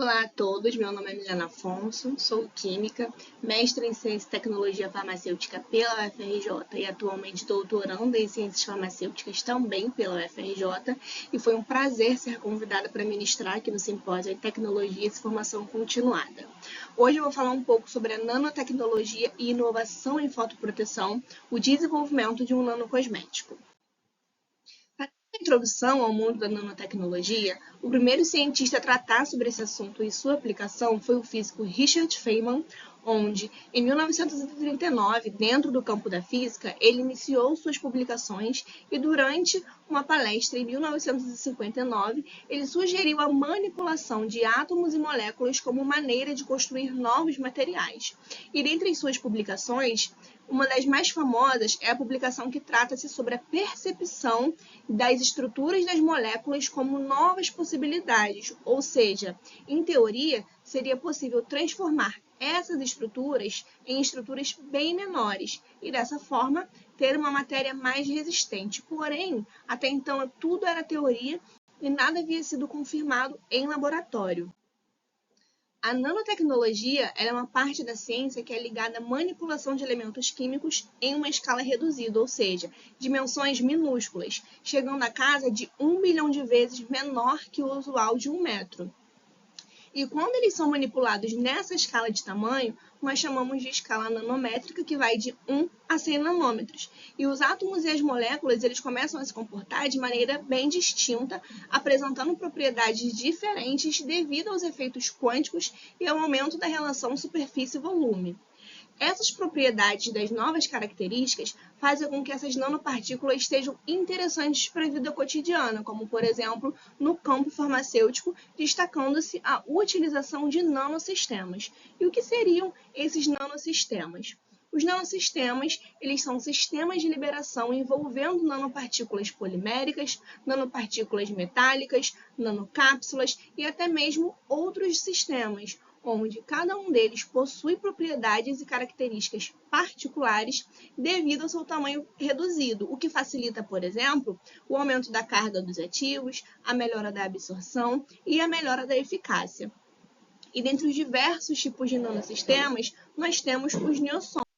Olá a todos, meu nome é Milena Afonso, sou química, mestre em Ciência e Tecnologia Farmacêutica pela UFRJ e atualmente doutoranda em Ciências Farmacêuticas também pela UFRJ, e foi um prazer ser convidada para ministrar aqui no Simpósio de Tecnologia e Formação Continuada. Hoje eu vou falar um pouco sobre a nanotecnologia e inovação em fotoproteção, o desenvolvimento de um nanocosmético. Na introdução ao mundo da nanotecnologia, o primeiro cientista a tratar sobre esse assunto e sua aplicação foi o físico Richard Feynman, onde, em 1939, dentro do campo da física, ele iniciou suas publicações e, durante uma palestra em 1959, ele sugeriu a manipulação de átomos e moléculas como maneira de construir novos materiais. E dentre suas publicações, uma das mais famosas é a publicação que trata-se sobre a percepção das estruturas das moléculas como novas possibilidades, ou seja, em teoria, seria possível transformar essas estruturas em estruturas bem menores e, dessa forma, ter uma matéria mais resistente. Porém, até então, tudo era teoria e nada havia sido confirmado em laboratório. A nanotecnologia é uma parte da ciência que é ligada à manipulação de elementos químicos em uma escala reduzida, ou seja, dimensões minúsculas, chegando a casa de 1 bilhão de vezes menor que o usual de 1 metro. E quando eles são manipulados nessa escala de tamanho, nós chamamos de escala nanométrica, que vai de 1 a 100 nanômetros. E os átomos e as moléculas eles começam a se comportar de maneira bem distinta, apresentando propriedades diferentes devido aos efeitos quânticos e ao aumento da relação superfície-volume. Essas propriedades das novas características fazem com que essas nanopartículas sejam interessantes para a vida cotidiana, como, por exemplo, no campo farmacêutico, destacando-se a utilização de nanosistemas. E o que seriam esses nanosistemas? Os nanosistemas, eles são sistemas de liberação envolvendo nanopartículas poliméricas, nanopartículas metálicas, nanocápsulas e até mesmo outros sistemas, onde cada um deles possui propriedades e características particulares devido ao seu tamanho reduzido, o que facilita, por exemplo, o aumento da carga dos ativos, a melhora da absorção e a melhora da eficácia. E dentre os diversos tipos de nanosistemas, nós temos os niossomos.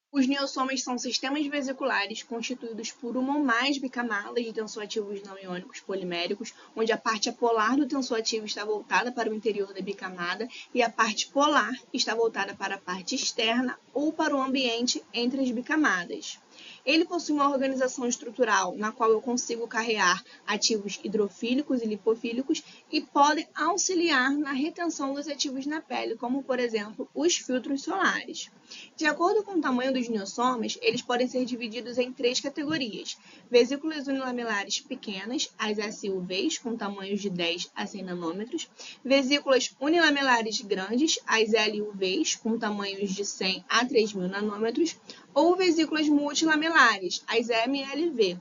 Os niossomos são sistemas vesiculares constituídos por uma ou mais bicamadas de tensoativos não iônicos poliméricos, onde a parte apolar do tensoativo está voltada para o interior da bicamada e a parte polar está voltada para a parte externa ou para o ambiente entre as bicamadas. Ele possui uma organização estrutural na qual eu consigo carrear ativos hidrofílicos e lipofílicos e podem auxiliar na retenção dos ativos na pele, como, por exemplo, os filtros solares. De acordo com o tamanho dos niossomos, eles podem ser divididos em 3 categorias: vesículas unilamelares pequenas, as SUVs, com tamanhos de 10 a 100 nanômetros, vesículas unilamelares grandes, as LUVs, com tamanhos de 100 a 3.000 nanômetros, ou vesículas multilamelares, as MLV.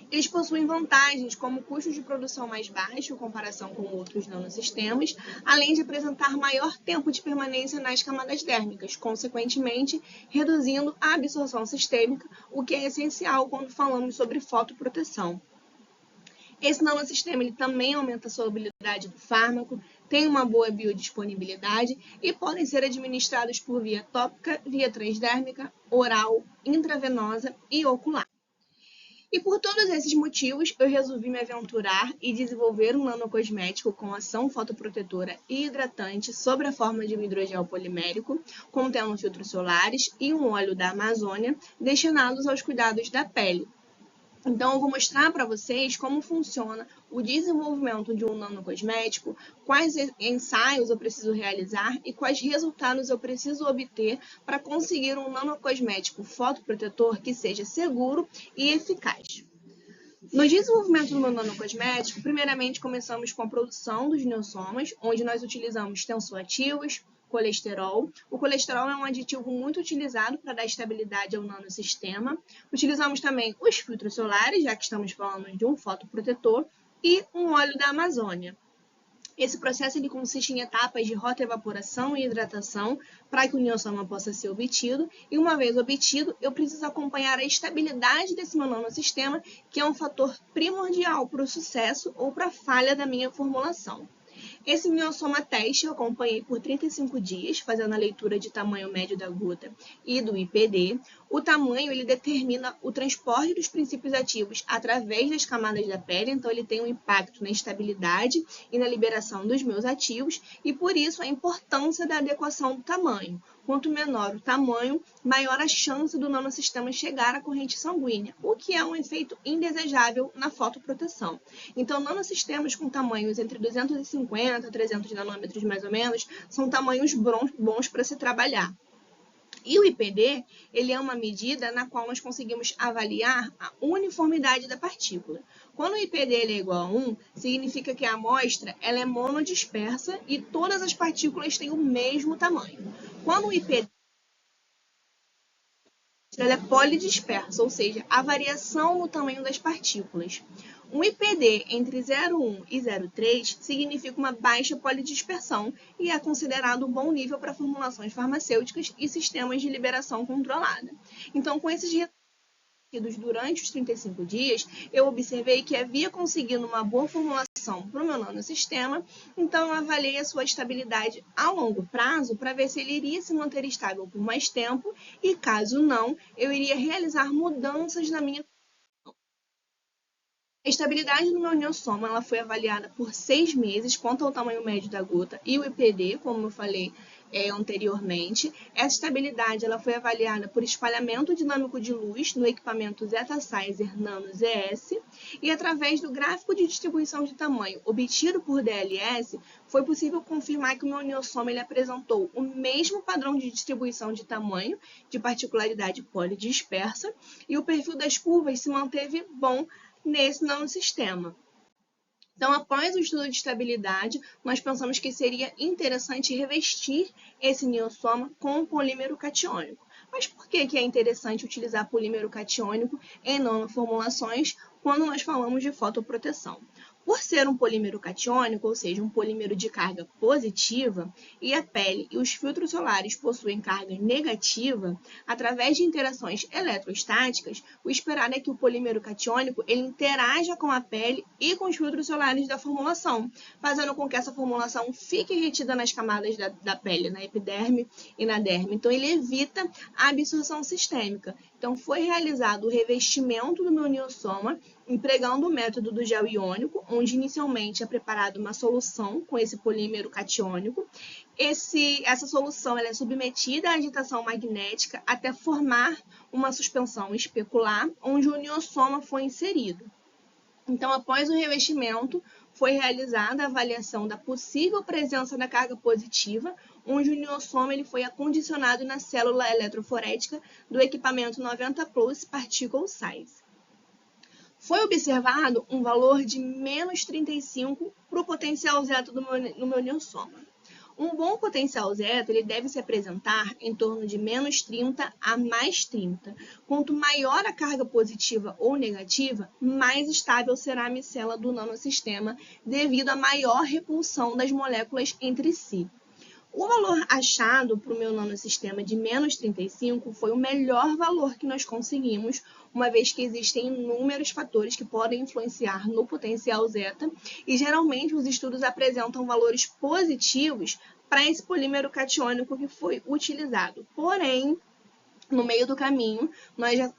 Eles possuem vantagens como custo de produção mais baixo em comparação com outros nanosistemas, além de apresentar maior tempo de permanência nas camadas térmicas, consequentemente reduzindo a absorção sistêmica, o que é essencial quando falamos sobre fotoproteção. Esse nanosistema ele também aumenta a solubilidade do fármaco, tem uma boa biodisponibilidade e podem ser administrados por via tópica, via transdérmica, oral, intravenosa e ocular. E por todos esses motivos, eu resolvi me aventurar e desenvolver um nanocosmético com ação fotoprotetora e hidratante sob a forma de um hidrogel polimérico, contendo filtros solares e um óleo da Amazônia, destinados aos cuidados da pele. Então, eu vou mostrar para vocês como funciona o desenvolvimento de um nanocosmético, quais ensaios eu preciso realizar e quais resultados eu preciso obter para conseguir um nanocosmético fotoprotetor que seja seguro e eficaz. No desenvolvimento do meu nanocosmético, primeiramente começamos com a produção dos niossomos, onde nós utilizamos tensoativos, colesterol. O colesterol é um aditivo muito utilizado para dar estabilidade ao nanosistema. Utilizamos também os filtros solares, já que estamos falando de um fotoprotetor, e um óleo da Amazônia. Esse processo ele consiste em etapas de rotoevaporação e hidratação para que o niossoma possa ser obtido, e uma vez obtido, eu preciso acompanhar a estabilidade desse meu nanosistema, que é um fator primordial para o sucesso ou para a falha da minha formulação. Esse miossoma teste eu acompanhei por 35 dias, fazendo a leitura de tamanho médio da gota e do IPD. O tamanho ele determina o transporte dos princípios ativos através das camadas da pele, então ele tem um impacto na estabilidade e na liberação dos meus ativos, e por isso a importância da adequação do tamanho. Quanto menor o tamanho, maior a chance do nanossistema chegar à corrente sanguínea, o que é um efeito indesejável na fotoproteção. Então, nanossistemas com tamanhos entre 250 a 300 nanômetros, mais ou menos, são tamanhos bons para se trabalhar. E o IPD, ele é uma medida na qual nós conseguimos avaliar a uniformidade da partícula. Quando o IPD ele é igual a 1, significa que a amostra ela é monodispersa e todas as partículas têm o mesmo tamanho. Quando o IPD ela é polidispersa, ou seja, a variação no tamanho das partículas. Um IPD entre 0,1 e 0,3 significa uma baixa polidispersão e é considerado um bom nível para formulações farmacêuticas e sistemas de liberação controlada. Então, com esses resultados durante os 35 dias, eu observei que havia conseguido uma boa formulação para o meu nanossistema, então eu avaliei a sua estabilidade a longo prazo para ver se ele iria se manter estável por mais tempo e, caso não, eu iria realizar mudanças na minha. A estabilidade do meu miossoma ela foi avaliada por 6 meses quanto ao tamanho médio da gota e o IPD, como eu falei anteriormente. Essa estabilidade ela foi avaliada por espalhamento dinâmico de luz no equipamento Zetasizer Nano ZS e através do gráfico de distribuição de tamanho obtido por DLS, foi possível confirmar que o meu miossoma ele apresentou o mesmo padrão de distribuição de tamanho, de particularidade polidispersa, e o perfil das curvas se manteve bom nesse nanossistema. Então, após o estudo de estabilidade, nós pensamos que seria interessante revestir esse miossoma com polímero catiônico. Mas por que é interessante utilizar polímero catiônico em nanoformulações quando nós falamos de fotoproteção? Por ser um polímero catiônico, ou seja, um polímero de carga positiva, e a pele e os filtros solares possuem carga negativa, através de interações eletrostáticas, o esperado é que o polímero catiônico ele interaja com a pele e com os filtros solares da formulação, fazendo com que essa formulação fique retida nas camadas da pele, na epiderme e na derme. Então, ele evita a absorção sistêmica. Então, foi realizado o revestimento do meu miossoma empregando o método do gel iônico, onde inicialmente é preparada uma solução com esse polímero catiônico. Essa solução ela é submetida à agitação magnética até formar uma suspensão especular, onde o miossoma foi inserido. Então, após o revestimento, foi realizada a avaliação da possível presença da carga positiva, onde o miossoma ele foi acondicionado na célula eletroforética do equipamento 90 Plus Particle Size. Foi observado um valor de menos 35 para o potencial zeta do meu miossoma. Um bom potencial zeta ele deve se apresentar em torno de menos 30 a mais 30. Quanto maior a carga positiva ou negativa, mais estável será a micela do nanossistema devido à maior repulsão das moléculas entre si. O valor achado para o meu nanossistema de menos 35 foi o melhor valor que nós conseguimos, uma vez que existem inúmeros fatores que podem influenciar no potencial zeta, e geralmente os estudos apresentam valores positivos para esse polímero catiônico que foi utilizado. Porém, no meio do caminho,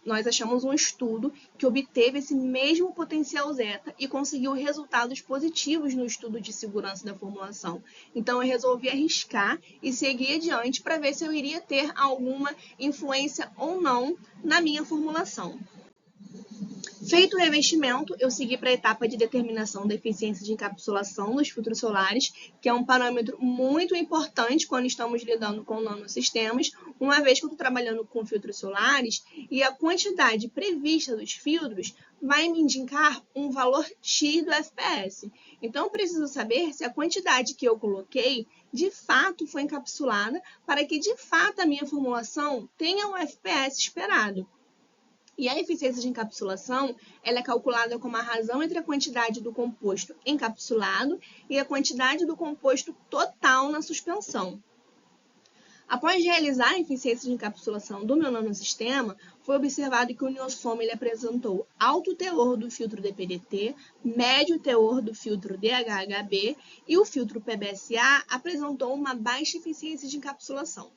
nós achamos um estudo que obteve esse mesmo potencial zeta e conseguiu resultados positivos no estudo de segurança da formulação. Então, eu resolvi arriscar e seguir adiante para ver se eu iria ter alguma influência ou não na minha formulação. Feito o revestimento, eu segui para a etapa de determinação da eficiência de encapsulação dos filtros solares, que é um parâmetro muito importante quando estamos lidando com nanosistemas, uma vez que eu estou trabalhando com filtros solares e a quantidade prevista dos filtros vai me indicar um valor X do FPS. Então, eu preciso saber se a quantidade que eu coloquei de fato foi encapsulada para que, de fato, a minha formulação tenha o FPS esperado. E a eficiência de encapsulação ela é calculada como a razão entre a quantidade do composto encapsulado e a quantidade do composto total na suspensão. Após realizar a eficiência de encapsulação do meu nanosistema, foi observado que o niosoma ele apresentou alto teor do filtro DPDT, médio teor do filtro DHHB e o filtro PBSA apresentou uma baixa eficiência de encapsulação.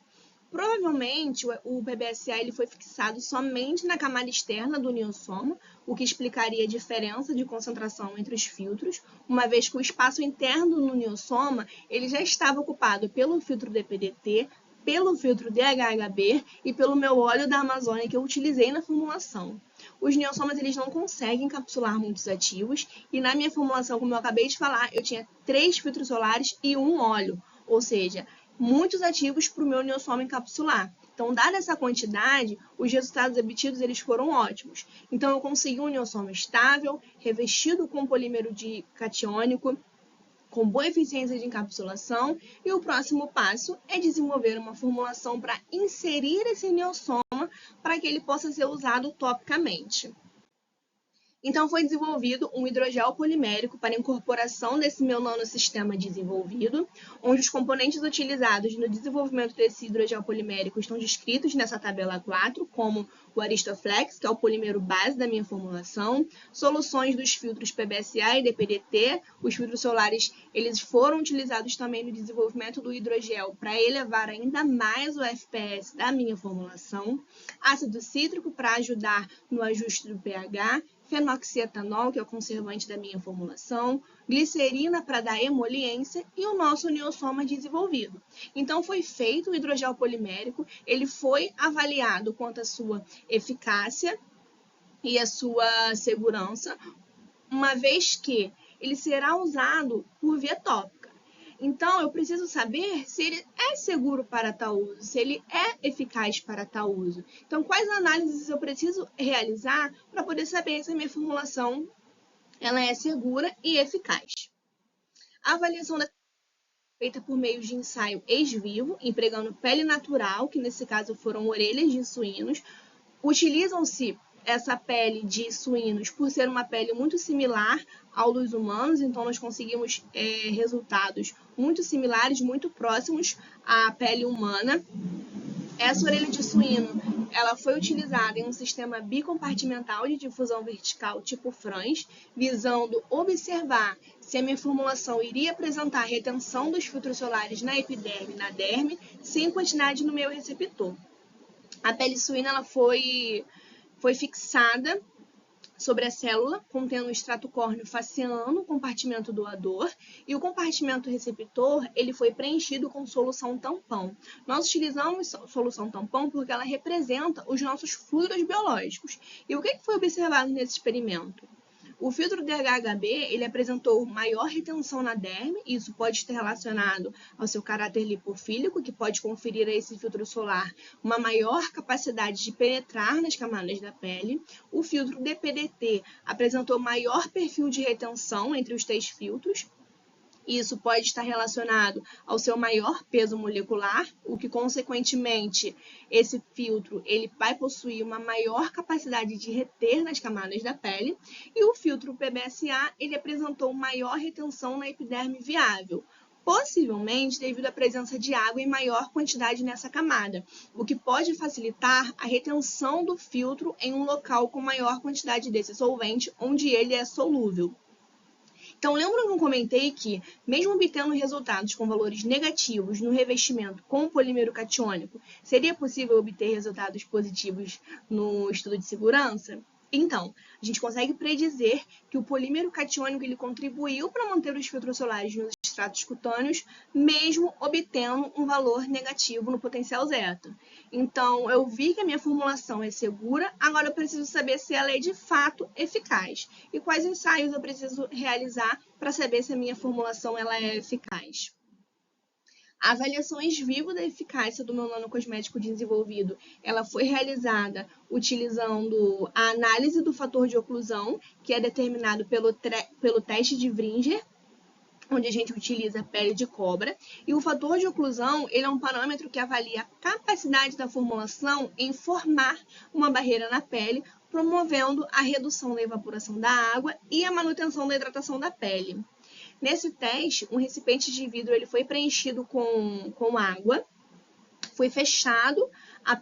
Provavelmente, o PBSA ele foi fixado somente na camada externa do niosoma, o que explicaria a diferença de concentração entre os filtros, uma vez que o espaço interno no niosoma ele já estava ocupado pelo filtro DPDT, pelo filtro DHHB e pelo meu óleo da Amazônia que eu utilizei na formulação. Os niosomas eles não conseguem encapsular muitos ativos e na minha formulação, como eu acabei de falar, eu tinha 3 filtros solares e 1 óleo, ou seja, muitos ativos para o meu niosoma encapsular. Então, dada essa quantidade, os resultados obtidos eles foram ótimos. Então, eu consegui um niosoma estável, revestido com polímero catiônico, com boa eficiência de encapsulação, e o próximo passo é desenvolver uma formulação para inserir esse niosoma para que ele possa ser usado topicamente. Então, foi desenvolvido um hidrogel polimérico para incorporação desse meu nanosistema desenvolvido, onde os componentes utilizados no desenvolvimento desse hidrogel polimérico estão descritos nessa tabela 4, como o Aristoflex, que é o polímero base da minha formulação, soluções dos filtros PBSA e DPDT, os filtros solares eles foram utilizados também no desenvolvimento do hidrogel para elevar ainda mais o FPS da minha formulação, ácido cítrico para ajudar no ajuste do pH, fenoxietanol, que é o conservante da minha formulação, glicerina para dar emoliência e o nosso niosoma desenvolvido. Então, foi feito o hidrogel polimérico, ele foi avaliado quanto à sua eficácia e a sua segurança, uma vez que ele será usado por via tópica. Então, eu preciso saber se ele é seguro para tal uso, se ele é eficaz para tal uso. Então, quais análises eu preciso realizar para poder saber se a minha formulação ela é segura e eficaz. A avaliação da feita por meio de ensaio ex-vivo, empregando pele natural, que nesse caso foram orelhas de suínos. Utilizam-se essa pele de suínos por ser uma pele muito similar ao dos humanos, então nós conseguimos resultados muito similares, muito próximos à pele humana. Essa orelha de suíno ela foi utilizada em um sistema bicompartimental de difusão vertical tipo Franz, visando observar se a minha formulação iria apresentar retenção dos filtros solares na epiderme e na derme, sem quantidade no meu receptor. A pele suína ela foi fixada sobre a célula, contendo o extrato córneo faciano, o compartimento doador, e o compartimento receptor ele foi preenchido com solução tampão. Nós utilizamos solução tampão porque ela representa os nossos fluidos biológicos. E o que foi observado nesse experimento? O filtro DHHB ele apresentou maior retenção na derme, e isso pode estar relacionado ao seu caráter lipofílico, que pode conferir a esse filtro solar uma maior capacidade de penetrar nas camadas da pele. O filtro DPDT apresentou maior perfil de retenção entre os 3 filtros. Isso pode estar relacionado ao seu maior peso molecular, o que, consequentemente, esse filtro ele vai possuir uma maior capacidade de reter nas camadas da pele. E o filtro PBSA ele apresentou maior retenção na epiderme viável, possivelmente devido à presença de água em maior quantidade nessa camada, o que pode facilitar a retenção do filtro em um local com maior quantidade desse solvente, onde ele é solúvel. Então, lembra que eu comentei que, mesmo obtendo resultados com valores negativos no revestimento com polímero catiônico, seria possível obter resultados positivos no estudo de segurança? Então, a gente consegue predizer que o polímero catiônico ele contribuiu para manter os filtros solares nos estratos cutâneos, mesmo obtendo um valor negativo no potencial zeta. Então, eu vi que a minha formulação é segura, agora eu preciso saber se ela é de fato eficaz. E quais ensaios eu preciso realizar para saber se a minha formulação ela é eficaz. A avaliação ex-vivo da eficácia do meu nanocosmético desenvolvido, ela foi realizada utilizando a análise do fator de oclusão, que é determinado pelo teste de Vringer, onde a gente utiliza a pele de cobra, e o fator de oclusão ele é um parâmetro que avalia a capacidade da formulação em formar uma barreira na pele, promovendo a redução da evaporação da água e a manutenção da hidratação da pele. Nesse teste, um recipiente de vidro ele foi preenchido com água, Foi fechado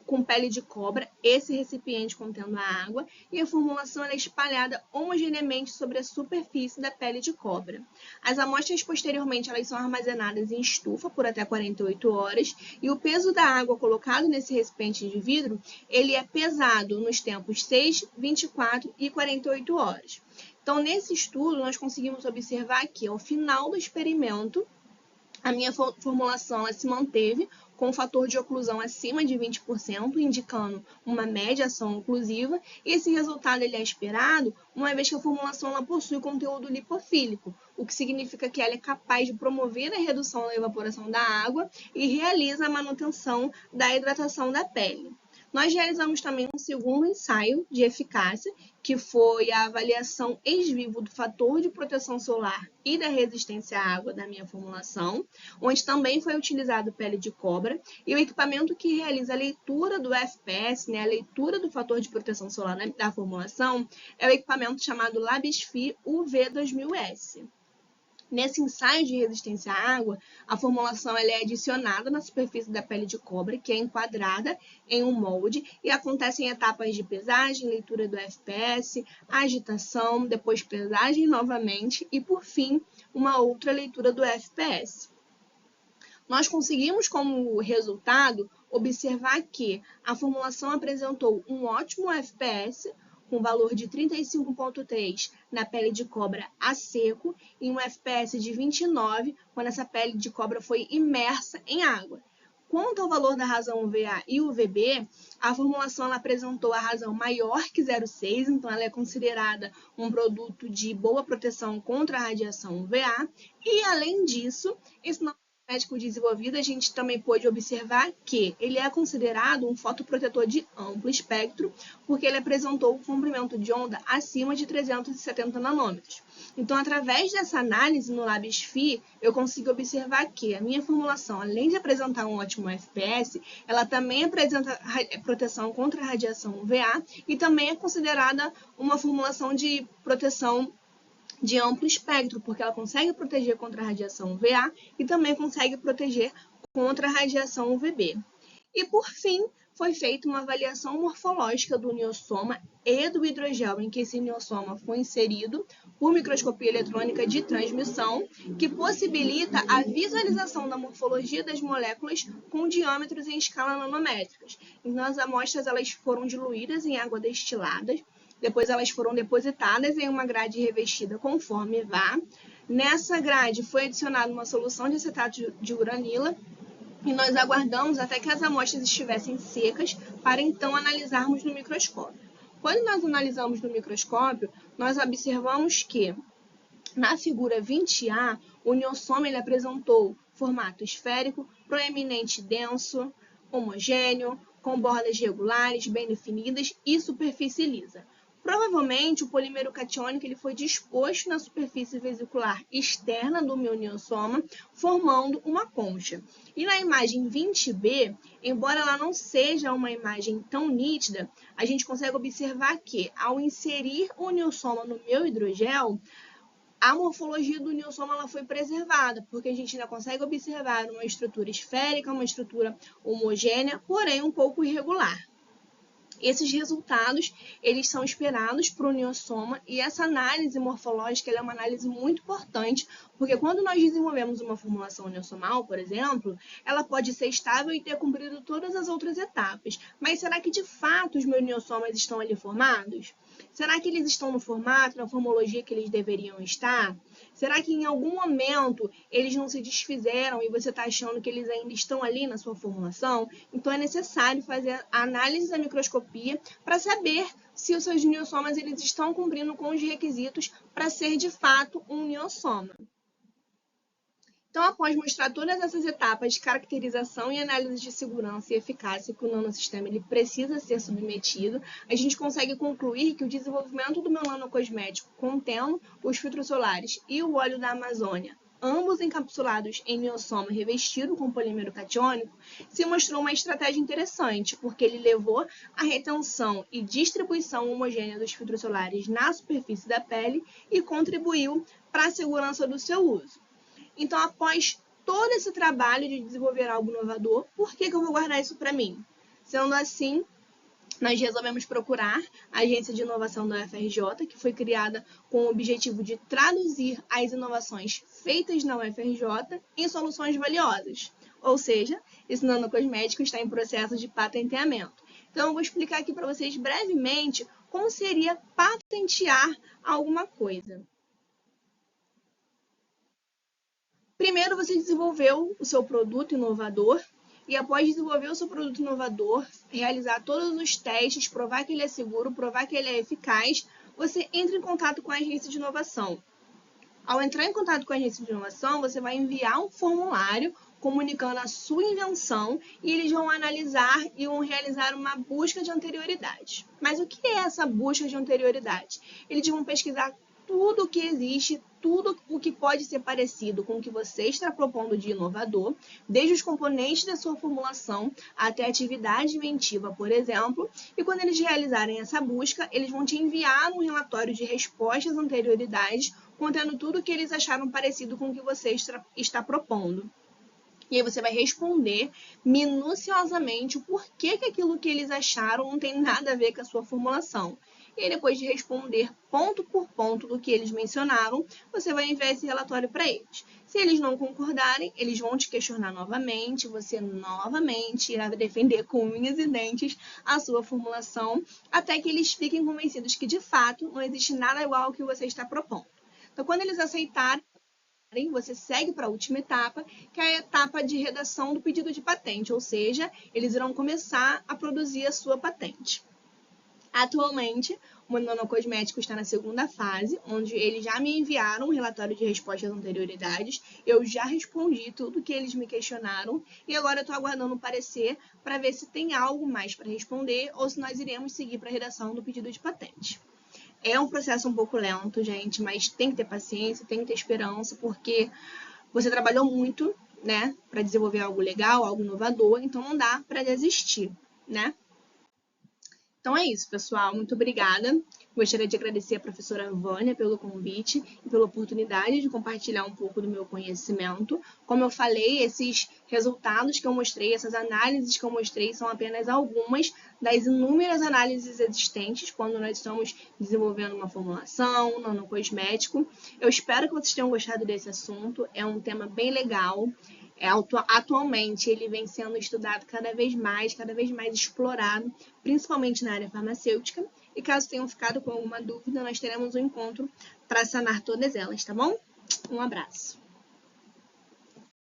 com pele de cobra, esse recipiente contendo a água, e a formulação é espalhada homogeneamente sobre a superfície da pele de cobra. As amostras, posteriormente, elas são armazenadas em estufa por até 48 horas, e o peso da água colocado nesse recipiente de vidro, ele é pesado nos tempos 6, 24 e 48 horas. Então, nesse estudo, nós conseguimos observar que, ao final do experimento, a minha formulação ela se manteve com um fator de oclusão acima de 20%, indicando uma média ação oclusiva, e esse resultado ele é esperado uma vez que a formulação ela possui conteúdo lipofílico, o que significa que ela é capaz de promover a redução da evaporação da água e realiza a manutenção da hidratação da pele. Nós realizamos também um segundo ensaio de eficácia, que foi a avaliação ex vivo do fator de proteção solar e da resistência à água da minha formulação, onde também foi utilizado pele de cobra, e o equipamento que realiza a leitura do FPS, a leitura do fator de proteção solar da formulação, é o equipamento chamado LabsFi UV2000S. Nesse ensaio de resistência à água, a formulação ela é adicionada na superfície da pele de cobra, que é enquadrada em um molde, e acontecem etapas de pesagem, leitura do FPS, agitação, depois pesagem novamente e, por fim, uma outra leitura do FPS. Nós conseguimos, como resultado, observar que a formulação apresentou um ótimo FPS, com valor de 35,3 na pele de cobra a seco e um FPS de 29 quando essa pele de cobra foi imersa em água. Quanto ao valor da razão UVA e UVB, a formulação ela apresentou a razão maior que 0,6, então ela é considerada um produto de boa proteção contra a radiação UVA, e além disso, esse médico desenvolvido, a gente também pôde observar que ele é considerado um fotoprotetor de amplo espectro, porque ele apresentou um comprimento de onda acima de 370 nanômetros. Então, através dessa análise no LabsFi, eu consigo observar que a minha formulação, além de apresentar um ótimo FPS, ela também apresenta proteção contra a radiação UVA e também é considerada uma formulação de proteção de amplo espectro, porque ela consegue proteger contra a radiação UVA e também consegue proteger contra a radiação UVB. E, por fim, foi feita uma avaliação morfológica do niosoma e do hidrogel em que esse niosoma foi inserido por microscopia eletrônica de transmissão, que possibilita a visualização da morfologia das moléculas com diâmetros em escala nanométricas. Então, as amostras elas foram diluídas em água destilada, depois elas foram depositadas em uma grade revestida conforme vá. Nessa grade foi adicionada uma solução de acetato de uranila e nós aguardamos até que as amostras estivessem secas para então analisarmos no microscópio. Quando nós analisamos no microscópio, nós observamos que na figura 20A, o niosoma ele apresentou formato esférico, proeminente denso, homogêneo, com bordas regulares, bem definidas e superfície lisa. Provavelmente, o polímero catiônico ele foi disposto na superfície vesicular externa do meu niosoma, formando uma concha. E na imagem 20B, embora ela não seja uma imagem tão nítida, a gente consegue observar que, ao inserir o niosoma no meu hidrogel, a morfologia do niosoma ela foi preservada, porque a gente ainda consegue observar uma estrutura esférica, uma estrutura homogênea, porém um pouco irregular. Esses resultados, eles são esperados para o niosoma e essa análise morfológica é uma análise muito importante, porque quando nós desenvolvemos uma formulação niossomal, por exemplo, ela pode ser estável e ter cumprido todas as outras etapas. Mas será que de fato os meus niossomas estão ali formados? Será que eles estão no formato, na formologia que eles deveriam estar? Será que em algum momento eles não se desfizeram e você está achando que eles ainda estão ali na sua formulação? Então é necessário fazer a análise da microscopia para saber se os seus niossomas eles estão cumprindo com os requisitos para ser de fato um niosoma. Então, após mostrar todas essas etapas de caracterização e análise de segurança e eficácia que o nanosistema ele precisa ser submetido, a gente consegue concluir que o desenvolvimento do meu nanocosmético contendo os filtros solares e o óleo da Amazônia, ambos encapsulados em niosoma revestido com polímero catiônico, se mostrou uma estratégia interessante, porque ele levou à retenção e distribuição homogênea dos filtros solares na superfície da pele e contribuiu para a segurança do seu uso. Então, após todo esse trabalho de desenvolver algo inovador, por que eu vou guardar isso para mim? Sendo assim, nós resolvemos procurar a Agência de Inovação da UFRJ, que foi criada com o objetivo de traduzir as inovações feitas na UFRJ em soluções valiosas. Ou seja, esse nanocosmético está em processo de patenteamento. Então, eu vou explicar aqui para vocês brevemente como seria patentear alguma coisa. Primeiro, você desenvolveu o seu produto inovador e, após desenvolver o seu produto inovador, realizar todos os testes, provar que ele é seguro, provar que ele é eficaz, você entra em contato com a agência de inovação. Ao entrar em contato com a agência de inovação, você vai enviar um formulário comunicando a sua invenção e eles vão analisar e vão realizar uma busca de anterioridade. Mas o que é essa busca de anterioridade? Eles vão pesquisar tudo o que existe, tudo o que pode ser parecido com o que você está propondo de inovador, desde os componentes da sua formulação até a atividade inventiva, por exemplo, e quando eles realizarem essa busca, eles vão te enviar um relatório de respostas às anterioridades, contendo tudo o que eles acharam parecido com o que você está propondo. E aí você vai responder minuciosamente o porquê que aquilo que eles acharam não tem nada a ver com a sua formulação. E aí, depois de responder ponto por ponto do que eles mencionaram, você vai enviar esse relatório para eles. Se eles não concordarem, eles vão te questionar novamente, você novamente irá defender com unhas e dentes a sua formulação, até que eles fiquem convencidos que, de fato, não existe nada igual ao que você está propondo. Então, quando eles aceitarem, você segue para a última etapa, que é a etapa de redação do pedido de patente, ou seja, eles irão começar a produzir a sua patente. Atualmente, o nanocosmético está na segunda fase, onde eles já me enviaram um relatório de resposta às anterioridades, eu já respondi tudo que eles me questionaram e agora eu estou aguardando o parecer para ver se tem algo mais para responder ou se nós iremos seguir para a redação do pedido de patente. É um processo um pouco lento, gente, mas tem que ter paciência, tem que ter esperança, porque você trabalhou muito, né, para desenvolver algo legal, algo inovador, então não dá para desistir, né? Então é isso, pessoal. Muito obrigada. Gostaria de agradecer a professora Vânia pelo convite e pela oportunidade de compartilhar um pouco do meu conhecimento. Como eu falei, esses resultados que eu mostrei, essas análises que eu mostrei, são apenas algumas das inúmeras análises existentes quando nós estamos desenvolvendo uma formulação, um nanocosmético. Eu espero que vocês tenham gostado desse assunto. É um tema bem legal. Atualmente, ele vem sendo estudado cada vez mais explorado, principalmente na área farmacêutica. E caso tenham ficado com alguma dúvida, nós teremos um encontro para sanar todas elas, tá bom? Um abraço!